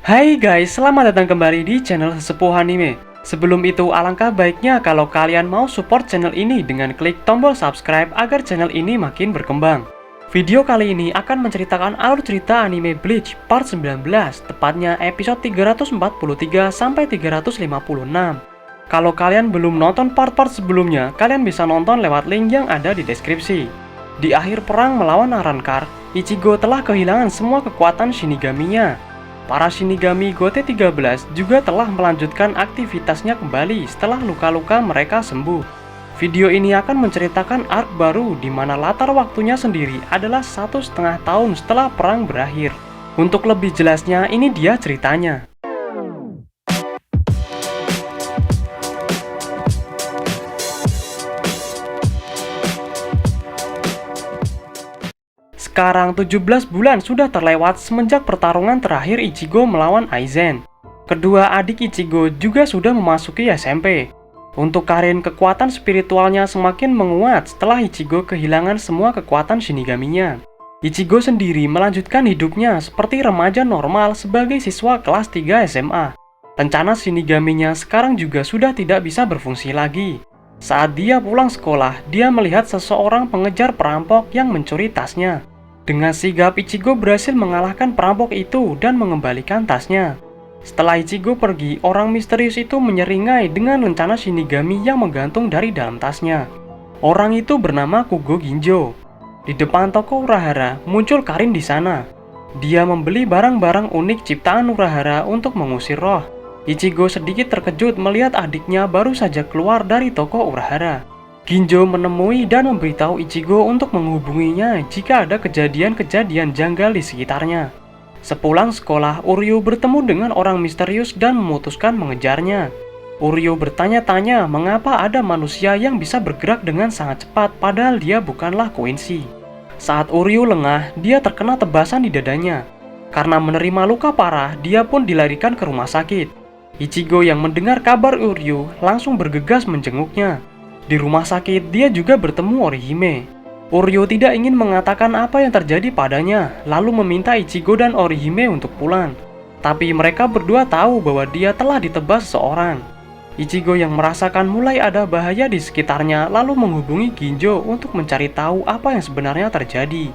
Hai guys, selamat datang kembali di channel Sesepuh Anime. Sebelum itu, alangkah baiknya kalau kalian mau support channel ini dengan klik tombol subscribe agar channel ini makin berkembang. Video kali ini akan menceritakan alur cerita anime Bleach part 19, tepatnya episode 343 sampai 356. Kalau kalian belum nonton part-part sebelumnya, kalian bisa nonton lewat link yang ada di deskripsi. Di akhir perang melawan Arrancar, Ichigo telah kehilangan semua kekuatan Shinigami-nya. Para Shinigami Gote 13 juga telah melanjutkan aktivitasnya kembali setelah luka-luka mereka sembuh. Video ini akan menceritakan arc baru di mana latar waktunya sendiri adalah 1,5 tahun setelah perang berakhir. Untuk lebih jelasnya, ini dia ceritanya. Sekarang 17 bulan sudah terlewat semenjak pertarungan terakhir Ichigo melawan Aizen. Kedua adik Ichigo juga sudah memasuki SMP. Untuk Karin, kekuatan spiritualnya semakin menguat setelah Ichigo kehilangan semua kekuatan Shinigami-nya. Ichigo sendiri melanjutkan hidupnya seperti remaja normal sebagai siswa kelas 3 SMA. Rencana Shinigami-nya sekarang juga sudah tidak bisa berfungsi lagi. Saat dia pulang sekolah, dia melihat seseorang pengejar perampok yang mencuri tasnya. Dengan sigap, Ichigo berhasil mengalahkan perampok itu dan mengembalikan tasnya. Setelah Ichigo pergi, orang misterius itu menyeringai dengan lencana Shinigami yang menggantung dari dalam tasnya. Orang itu bernama Kugo Ginjo. Di depan toko Urahara, muncul Karin di sana. Dia membeli barang-barang unik ciptaan Urahara untuk mengusir roh. Ichigo sedikit terkejut melihat adiknya baru saja keluar dari toko Urahara. Ginjo menemui dan memberitahu Ichigo untuk menghubunginya jika ada kejadian-kejadian janggal di sekitarnya. Sepulang sekolah, Uryu bertemu dengan orang misterius dan memutuskan mengejarnya. Uryu bertanya-tanya mengapa ada manusia yang bisa bergerak dengan sangat cepat padahal dia bukanlah Quincy. Saat Uryu lengah, dia terkena tebasan di dadanya. Karena menerima luka parah, dia pun dilarikan ke rumah sakit. Ichigo yang mendengar kabar Uryu langsung bergegas menjenguknya. Di rumah sakit, dia juga bertemu Orihime. Uryu tidak ingin mengatakan apa yang terjadi padanya, lalu meminta Ichigo dan Orihime untuk pulang. Tapi mereka berdua tahu bahwa dia telah ditebas seseorang. Ichigo yang merasakan mulai ada bahaya di sekitarnya lalu menghubungi Ginjo untuk mencari tahu apa yang sebenarnya terjadi.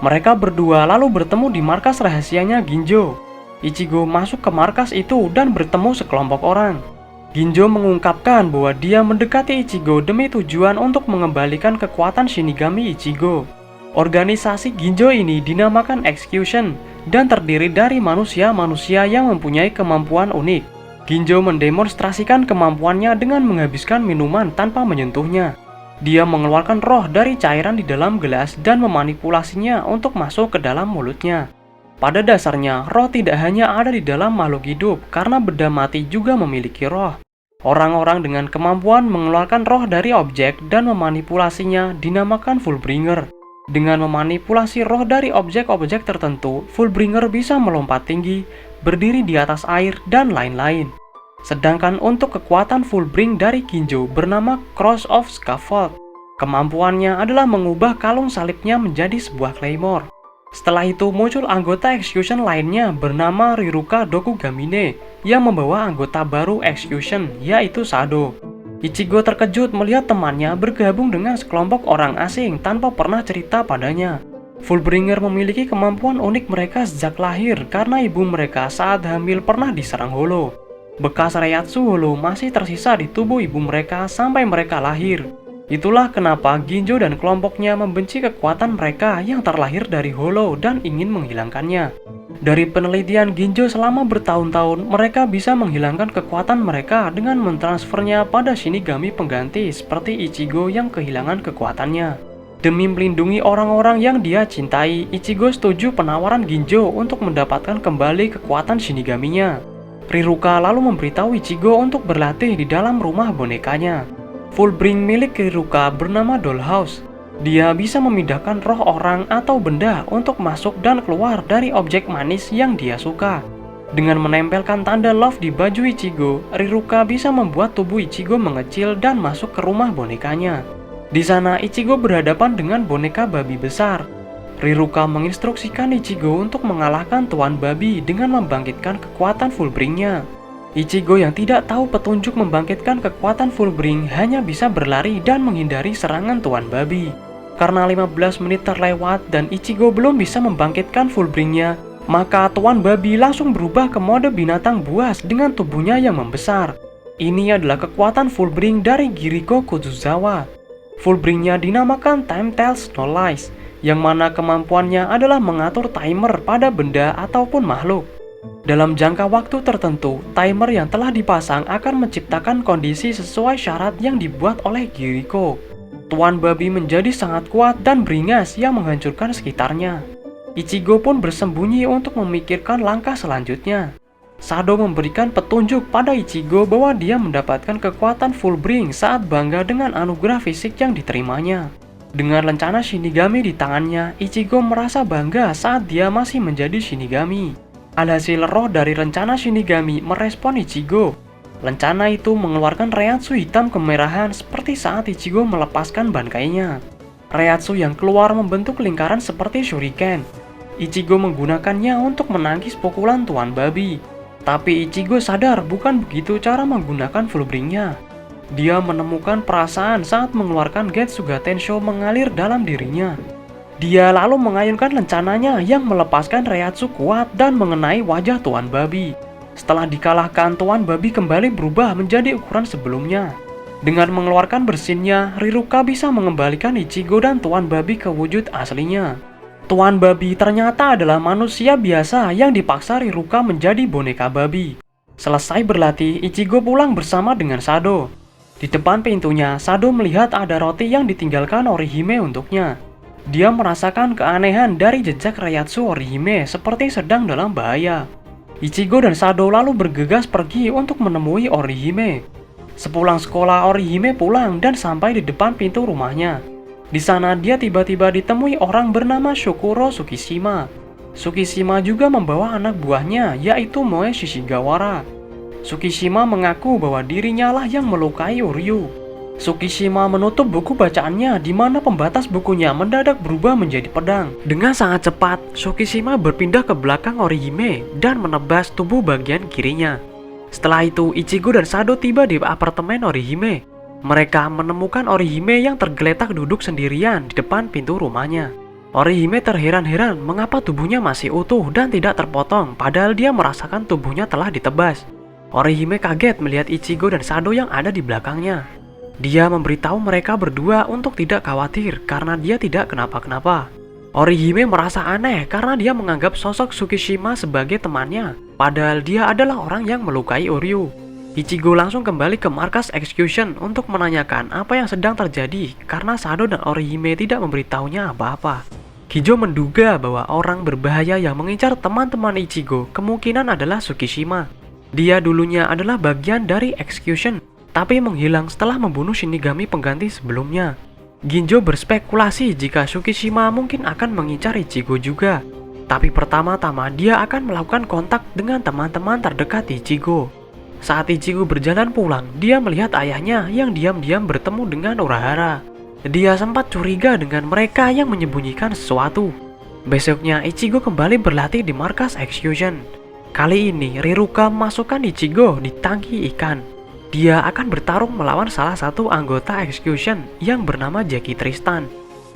Mereka berdua lalu bertemu di markas rahasianya Ginjo. Ichigo masuk ke markas itu dan bertemu sekelompok orang. Ginjo mengungkapkan bahwa dia mendekati Ichigo demi tujuan untuk mengembalikan kekuatan Shinigami Ichigo. Organisasi Ginjo ini dinamakan Execution dan terdiri dari manusia-manusia yang mempunyai kemampuan unik. Ginjo mendemonstrasikan kemampuannya dengan menghabiskan minuman tanpa menyentuhnya. Dia mengeluarkan roh dari cairan di dalam gelas dan memanipulasinya untuk masuk ke dalam mulutnya. Pada dasarnya, roh tidak hanya ada di dalam makhluk hidup karena benda mati juga memiliki roh. Orang-orang dengan kemampuan mengeluarkan roh dari objek dan memanipulasinya dinamakan Fullbringer. Dengan memanipulasi roh dari objek-objek tertentu, Fullbringer bisa melompat tinggi, berdiri di atas air, dan lain-lain. Sedangkan untuk kekuatan Fullbring dari Ginjo bernama Cross of Scaffold. Kemampuannya adalah mengubah kalung salibnya menjadi sebuah claymore. Setelah itu muncul anggota Execution lainnya bernama Riruka Dokugamine yang membawa anggota baru Execution, yaitu Sado. Ichigo terkejut melihat temannya bergabung dengan sekelompok orang asing tanpa pernah cerita padanya. Fullbringer memiliki kemampuan unik mereka sejak lahir karena ibu mereka saat hamil pernah diserang Holo. Bekas Reiatsu Holo masih tersisa di tubuh ibu mereka sampai mereka lahir. Itulah kenapa Ginjo dan kelompoknya membenci kekuatan mereka yang terlahir dari Holo dan ingin menghilangkannya. Dari penelitian Ginjo selama bertahun-tahun, mereka bisa menghilangkan kekuatan mereka dengan mentransfernya pada Shinigami pengganti seperti Ichigo yang kehilangan kekuatannya. Demi melindungi orang-orang yang dia cintai, Ichigo setuju penawaran Ginjo untuk mendapatkan kembali kekuatan Shinigaminya. Riruka lalu memberitahu Ichigo untuk berlatih di dalam rumah bonekanya. Fullbring milik Riruka bernama Dollhouse. Dia bisa memindahkan roh orang atau benda untuk masuk dan keluar dari objek manis yang dia suka. Dengan menempelkan tanda love di baju Ichigo, Riruka bisa membuat tubuh Ichigo mengecil dan masuk ke rumah bonekanya. Di sana, Ichigo berhadapan dengan boneka babi besar. Riruka menginstruksikan Ichigo untuk mengalahkan Tuan Babi dengan membangkitkan kekuatan Fullbring-nya. Ichigo yang tidak tahu petunjuk membangkitkan kekuatan Fullbring hanya bisa berlari dan menghindari serangan Tuan Babi. Karena 15 menit terlewat dan Ichigo belum bisa membangkitkan Fullbring-nya, maka Tuan Babi langsung berubah ke mode binatang buas dengan tubuhnya yang membesar. Ini adalah kekuatan Fullbring dari Giriko Kozuzawa. Fullbring-nya dinamakan Time Tells No Lies, yang mana kemampuannya adalah mengatur timer pada benda ataupun makhluk. Dalam jangka waktu tertentu, timer yang telah dipasang akan menciptakan kondisi sesuai syarat yang dibuat oleh Giriko. Tuan Babi menjadi sangat kuat dan beringas yang menghancurkan sekitarnya. Ichigo pun bersembunyi untuk memikirkan langkah selanjutnya. Sado memberikan petunjuk pada Ichigo bahwa dia mendapatkan kekuatan Fullbring saat bangga dengan anugerah fisik yang diterimanya. Dengan lencana Shinigami di tangannya, Ichigo merasa bangga saat dia masih menjadi Shinigami. Alhasil roh dari rencana Shinigami merespon Ichigo. Lencana itu mengeluarkan Reiatsu hitam kemerahan seperti saat Ichigo melepaskan bankainya. Reiatsu yang keluar membentuk lingkaran seperti shuriken. Ichigo menggunakannya untuk menangkis pukulan Tuan Babi. Tapi Ichigo sadar bukan begitu cara menggunakan Fullbring-nya. Dia menemukan perasaan saat mengeluarkan Getsuga Tensho mengalir dalam dirinya. Dia lalu mengayunkan lencananya yang melepaskan Reiatsu kuat dan mengenai wajah Tuan Babi. Setelah dikalahkan, Tuan Babi kembali berubah menjadi ukuran sebelumnya. Dengan mengeluarkan bersinnya, Riruka bisa mengembalikan Ichigo dan Tuan Babi ke wujud aslinya. Tuan Babi ternyata adalah manusia biasa yang dipaksa Riruka menjadi boneka babi. Selesai berlatih, Ichigo pulang bersama dengan Sado. Di depan pintunya, Sado melihat ada roti yang ditinggalkan Orihime untuknya. Dia merasakan keanehan dari jejak Reiatsu Orihime seperti sedang dalam bahaya. Ichigo dan Sado lalu bergegas pergi untuk menemui Orihime. Sepulang sekolah, Orihime pulang dan sampai di depan pintu rumahnya. Di sana dia tiba-tiba ditemui orang bernama Shokuro Tsukishima. Tsukishima juga membawa anak buahnya, yaitu Moe Shishigawara. Tsukishima mengaku bahwa dirinya lah yang melukai Uryu. Tsukishima menutup buku bacaannya di mana pembatas bukunya mendadak berubah menjadi pedang. Dengan sangat cepat, Tsukishima berpindah ke belakang Orihime dan menebas tubuh bagian kirinya. Setelah itu, Ichigo dan Sado tiba di apartemen Orihime. Mereka menemukan Orihime yang tergeletak duduk sendirian di depan pintu rumahnya. Orihime terheran-heran mengapa tubuhnya masih utuh dan tidak terpotong padahal dia merasakan tubuhnya telah ditebas. Orihime kaget melihat Ichigo dan Sado yang ada di belakangnya. Dia memberitahu mereka berdua untuk tidak khawatir karena dia tidak kenapa-kenapa. Orihime merasa aneh karena dia menganggap sosok Tsukishima sebagai temannya, padahal dia adalah orang yang melukai Uryu. Ichigo langsung kembali ke markas Execution untuk menanyakan apa yang sedang terjadi karena Sado dan Orihime tidak memberitahunya apa-apa. Kijo menduga bahwa orang berbahaya yang mengincar teman-teman Ichigo kemungkinan adalah Tsukishima. Dia dulunya adalah bagian dari Execution, tapi menghilang setelah membunuh Shinigami pengganti sebelumnya. Ginjo berspekulasi jika Tsukishima mungkin akan mengincar Ichigo juga. Tapi pertama-tama dia akan melakukan kontak dengan teman-teman terdekat Ichigo. Saat Ichigo berjalan pulang, dia melihat ayahnya yang diam-diam bertemu dengan Urahara. Dia sempat curiga dengan mereka yang menyembunyikan sesuatu. Besoknya, Ichigo kembali berlatih di markas Execution. Kali ini, Riruka memasukkan Ichigo di tangki ikan. Dia akan bertarung melawan salah satu anggota Execution yang bernama Jackie Tristan.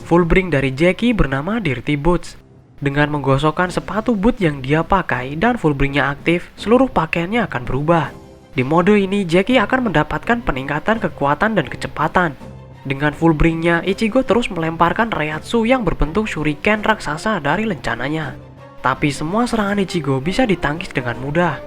Fullbring dari Jackie bernama Dirty Boots. Dengan menggosokkan sepatu boot yang dia pakai dan Fullbringnya aktif, seluruh pakaiannya akan berubah. Di mode ini, Jackie akan mendapatkan peningkatan kekuatan dan kecepatan. Dengan Fullbring-nya, Ichigo terus melemparkan Reiatsu yang berbentuk shuriken raksasa dari lencananya. Tapi semua serangan Ichigo bisa ditangkis dengan mudah.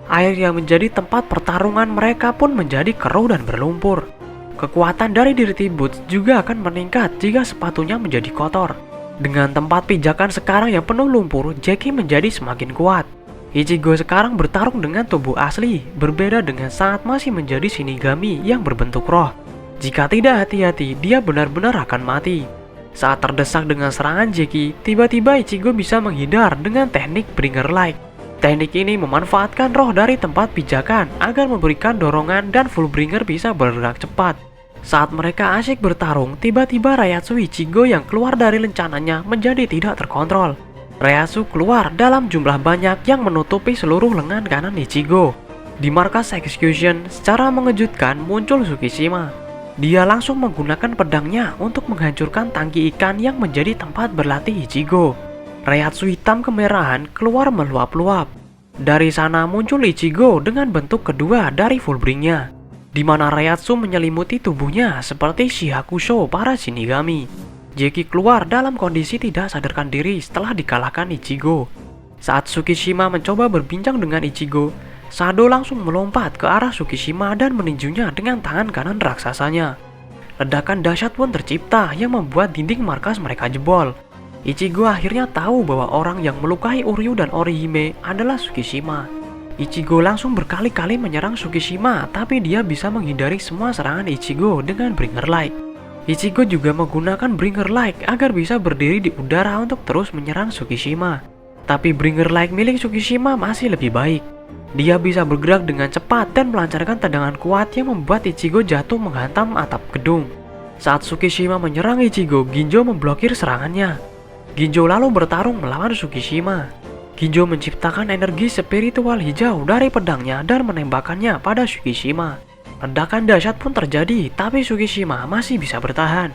Air yang menjadi tempat pertarungan mereka pun menjadi keruh dan berlumpur. Kekuatan dari Dirty Boots juga akan meningkat jika sepatunya menjadi kotor. Dengan tempat pijakan sekarang yang penuh lumpur, Jackie menjadi semakin kuat. Ichigo sekarang bertarung dengan tubuh asli, berbeda dengan saat masih menjadi Shinigami yang berbentuk roh. Jika tidak hati-hati, dia benar-benar akan mati. Saat terdesak dengan serangan Jackie, tiba-tiba Ichigo bisa menghindar dengan teknik Bringer Light. Teknik ini memanfaatkan roh dari tempat pijakan agar memberikan dorongan dan Fullbringer bisa bergerak cepat. Saat mereka asyik bertarung, tiba-tiba Reiatsu Ichigo yang keluar dari lencananya menjadi tidak terkontrol. Reiatsu keluar dalam jumlah banyak yang menutupi seluruh lengan kanan Ichigo. Di markas Execution, secara mengejutkan muncul Tsukishima. Dia langsung menggunakan pedangnya untuk menghancurkan tangki ikan yang menjadi tempat berlatih Ichigo. Reiatsu hitam kemerahan keluar meluap-luap. Dari sana muncul Ichigo dengan bentuk kedua dari Fullbring-nya, di mana Reiatsu menyelimuti tubuhnya seperti Shihakusho para Shinigami. Jeki keluar dalam kondisi tidak sadarkan diri setelah dikalahkan Ichigo. Saat Tsukishima mencoba berbincang dengan Ichigo, Sado langsung melompat ke arah Tsukishima dan meninjunya dengan tangan kanan raksasanya. Ledakan dahsyat pun tercipta yang membuat dinding markas mereka jebol. Ichigo akhirnya tahu bahwa orang yang melukai Uryu dan Orihime adalah Tsukishima. Ichigo langsung berkali-kali menyerang Tsukishima, tapi dia bisa menghindari semua serangan Ichigo dengan Bringer Light. Ichigo juga menggunakan Bringer Light agar bisa berdiri di udara untuk terus menyerang Tsukishima. Tapi Bringer Light milik Tsukishima masih lebih baik. Dia bisa bergerak dengan cepat dan melancarkan tendangan kuat yang membuat Ichigo jatuh menghantam atap gedung. Saat Tsukishima menyerang Ichigo, Ginjo memblokir serangannya. Ginjo lalu bertarung melawan Tsukishima. Ginjo menciptakan energi spiritual hijau dari pedangnya dan menembakkannya pada Tsukishima. Ledakan dahsyat pun terjadi, tapi Tsukishima masih bisa bertahan.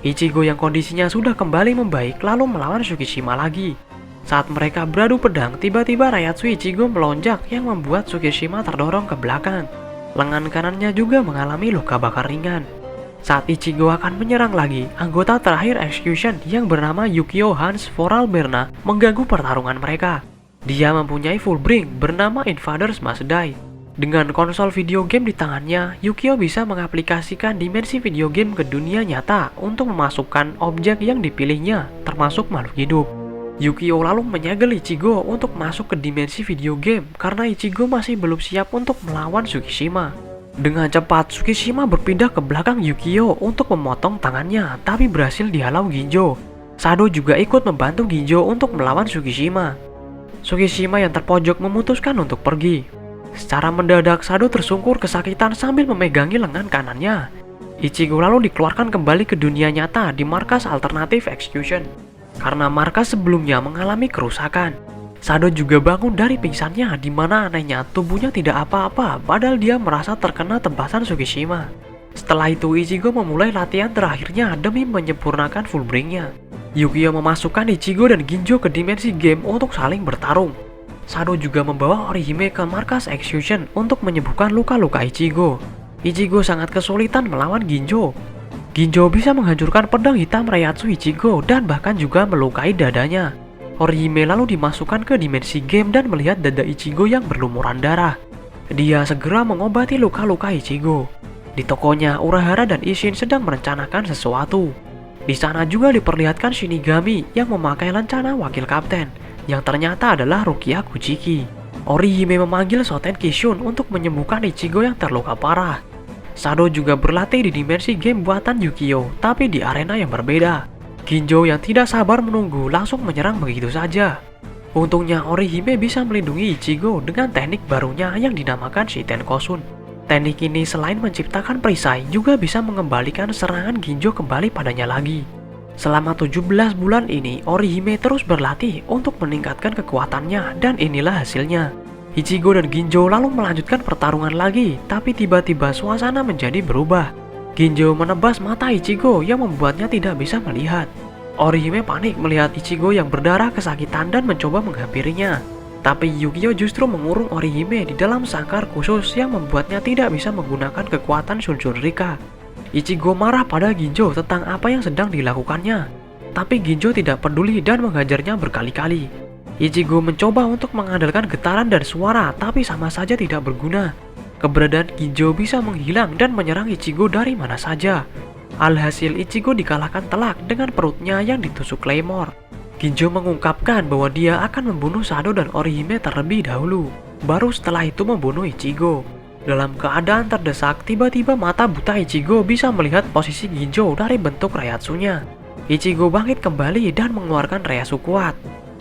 Ichigo yang kondisinya sudah kembali membaik lalu melawan Tsukishima lagi. Saat mereka beradu pedang, tiba-tiba Reiatsu Ichigo melonjak yang membuat Tsukishima terdorong ke belakang. Lengan kanannya juga mengalami luka bakar ringan. Saat Ichigo akan menyerang lagi, anggota terakhir Execution yang bernama Yukio Hans Voralberna mengganggu pertarungan mereka. Dia mempunyai Fullbring bernama Invaders Must Die. Dengan konsol video game di tangannya, Yukio bisa mengaplikasikan dimensi video game ke dunia nyata untuk memasukkan objek yang dipilihnya, termasuk makhluk hidup. Yukio lalu menyegel Ichigo untuk masuk ke dimensi video game karena Ichigo masih belum siap untuk melawan Tsukishima. Dengan cepat, Tsukishima berpindah ke belakang Yukio untuk memotong tangannya, tapi berhasil dihalau Ginjo. Sado juga ikut membantu Ginjo untuk melawan Tsukishima. Tsukishima yang terpojok memutuskan untuk pergi. Secara mendadak, Sado tersungkur kesakitan sambil memegangi lengan kanannya. Ichigo lalu dikeluarkan kembali ke dunia nyata di markas alternatif Execution. Karena markas sebelumnya mengalami kerusakan. Sado juga bangun dari pingsannya, di mana anehnya tubuhnya tidak apa-apa padahal dia merasa terkena tebasan Tsukishima. Setelah itu Ichigo memulai latihan terakhirnya demi menyempurnakan Fullbring-nya. Yukio memasukkan Ichigo dan Ginjo ke dimensi game untuk saling bertarung. Sado juga membawa Orihime ke markas Execution untuk menyembuhkan luka-luka Ichigo. Ichigo sangat kesulitan melawan Ginjo. Ginjo bisa menghancurkan pedang hitam Reiatsu Ichigo dan bahkan juga melukai dadanya. Orihime lalu dimasukkan ke dimensi game dan melihat dada Ichigo yang berlumuran darah. Dia segera mengobati luka-luka Ichigo. Di tokonya, Urahara dan Isshin sedang merencanakan sesuatu. Di sana juga diperlihatkan Shinigami yang memakai lencana wakil kapten, yang ternyata adalah Rukia Kuchiki. Orihime memanggil Soten Kishun untuk menyembuhkan Ichigo yang terluka parah. Sado juga berlatih di dimensi game buatan Yukio, tapi di arena yang berbeda. Ginjo yang tidak sabar menunggu langsung menyerang begitu saja. Untungnya Orihime bisa melindungi Ichigo dengan teknik barunya yang dinamakan Shiten Koshun. Teknik ini selain menciptakan perisai, juga bisa mengembalikan serangan Ginjo kembali padanya lagi. Selama 17 bulan ini, Orihime terus berlatih untuk meningkatkan kekuatannya dan inilah hasilnya. Ichigo dan Ginjo lalu melanjutkan pertarungan lagi, tapi tiba-tiba suasana menjadi berubah. Ginjo menebas mata Ichigo yang membuatnya tidak bisa melihat. Orihime panik melihat Ichigo yang berdarah kesakitan dan mencoba menghampirinya. Tapi Yukio justru mengurung Orihime di dalam sangkar khusus yang membuatnya tidak bisa menggunakan kekuatan Shunshun Rika. Ichigo marah pada Ginjo tentang apa yang sedang dilakukannya. Tapi Ginjo tidak peduli dan menghajarnya berkali-kali. Ichigo mencoba untuk mengandalkan getaran dan suara, tapi sama saja tidak berguna. Keberadaan Ginjo bisa menghilang dan menyerang Ichigo dari mana saja. Alhasil Ichigo dikalahkan telak dengan perutnya yang ditusuk Claymore. Ginjo mengungkapkan bahwa dia akan membunuh Sado dan Orihime terlebih dahulu, baru setelah itu membunuh Ichigo. Dalam keadaan terdesak, tiba-tiba mata buta Ichigo bisa melihat posisi Ginjo dari bentuk Reiatsunya. Ichigo bangkit kembali dan mengeluarkan Reiatsu kuat.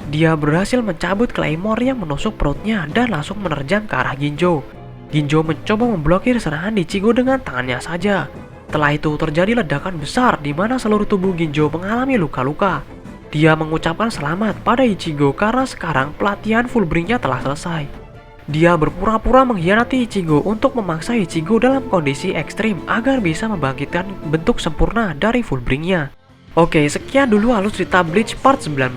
Dia berhasil mencabut Claymore yang menusuk perutnya dan langsung menerjang ke arah Ginjo. Ginjo mencoba memblokir serangan Ichigo dengan tangannya saja. Setelah itu terjadi ledakan besar di mana seluruh tubuh Ginjo mengalami luka-luka. Dia mengucapkan selamat pada Ichigo karena sekarang pelatihan Fullbring-nya telah selesai. Dia berpura-pura mengkhianati Ichigo untuk memaksa Ichigo dalam kondisi ekstrim agar bisa membangkitkan bentuk sempurna dari Fullbring-nya. Oke, sekian dulu alur cerita Bleach part 19.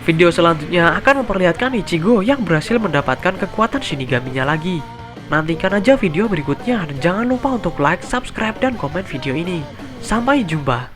Video selanjutnya akan memperlihatkan Ichigo yang berhasil mendapatkan kekuatan Shinigami-nya lagi. Nantikan aja video berikutnya dan jangan lupa untuk like, subscribe, dan komen video ini. Sampai jumpa.